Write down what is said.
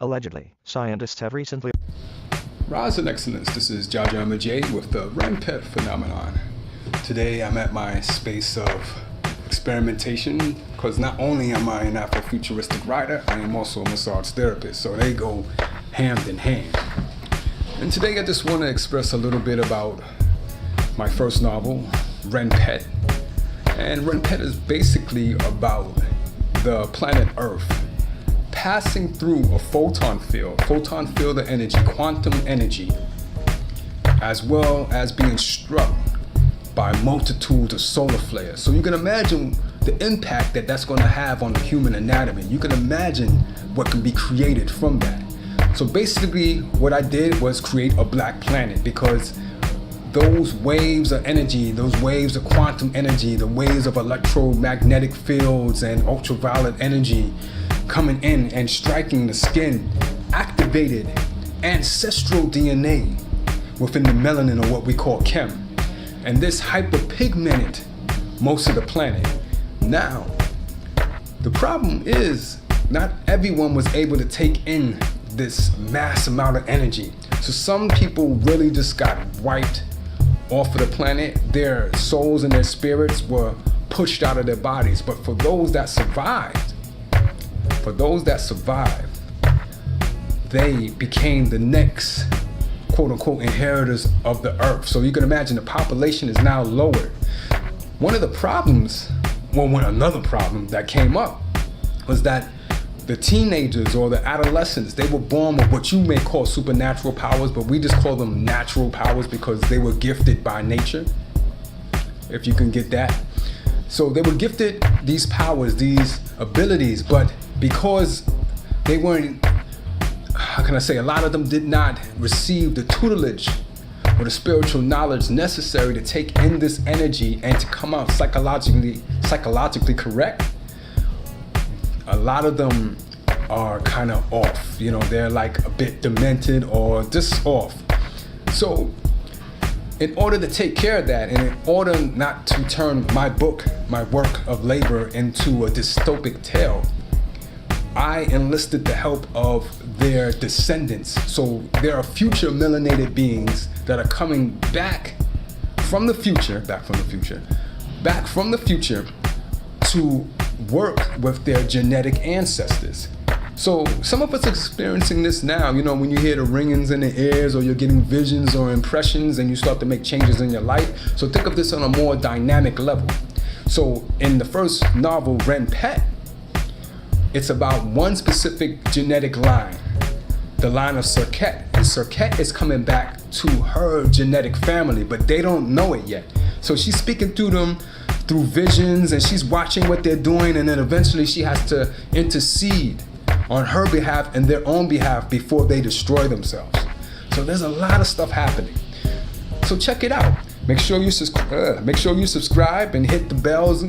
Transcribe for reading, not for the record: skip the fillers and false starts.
Allegedly, scientists have recently Rise and Excellence, this is Jaja Majay with the REM-PET phenomenon. Today I'm at my space of experimentation because not only am I an Afrofuturistic writer, I am also a massage therapist, so they go hand in hand. And today I just want to express a little bit about my first novel, REM-PET. And REM-PET is basically about the planet Earth passing through a photon field of energy, quantum energy, as well as being struck by multitudes of solar flares. So you can imagine the impact that that's going to have on the human anatomy. You can imagine what can be created from that. So basically what I did was create a black planet, because those waves of energy, those waves of quantum energy, the waves of electromagnetic fields and ultraviolet energy coming in and striking the skin activated ancestral DNA within the melanin, or what we call chem. And this hyperpigmented most of the planet. Now, the problem is not everyone was able to take in this mass amount of energy. So some people really just got wiped off of the planet. Their souls and their spirits were pushed out of their bodies. But for those that survived, they became the next quote unquote inheritors of the earth. So you can imagine the population is now lowered. Another problem that came up was that the teenagers or the adolescents, they were born with what you may call supernatural powers, but we just call them natural powers because they were gifted by nature, if you can get that. So they were gifted these powers, these abilities, but because they weren't, how can I say, a lot of them did not receive the tutelage or the spiritual knowledge necessary to take in this energy and to come out psychologically correct. A lot of them are kind of off, they're like a bit demented or just off. So in order to take care of that, and in order not to turn my work of labor into a dystopic tale, I enlisted the help of their descendants. So there are future melanated beings that are coming back from the future to work with their genetic ancestors. So some of us are experiencing this now, when you hear the ringings in the ears, or you're getting visions or impressions and you start to make changes in your life. So think of this on a more dynamic level. So in the first novel, REM-PET, it's about one specific genetic line, the line of Serket. And Serket is coming back to her genetic family, but they don't know it yet. So she's speaking through them through visions, and she's watching what they're doing, and then eventually she has to intercede on her behalf and their own behalf before they destroy themselves. So there's a lot of stuff happening. So check it out. Make sure you subscribe and hit the bells,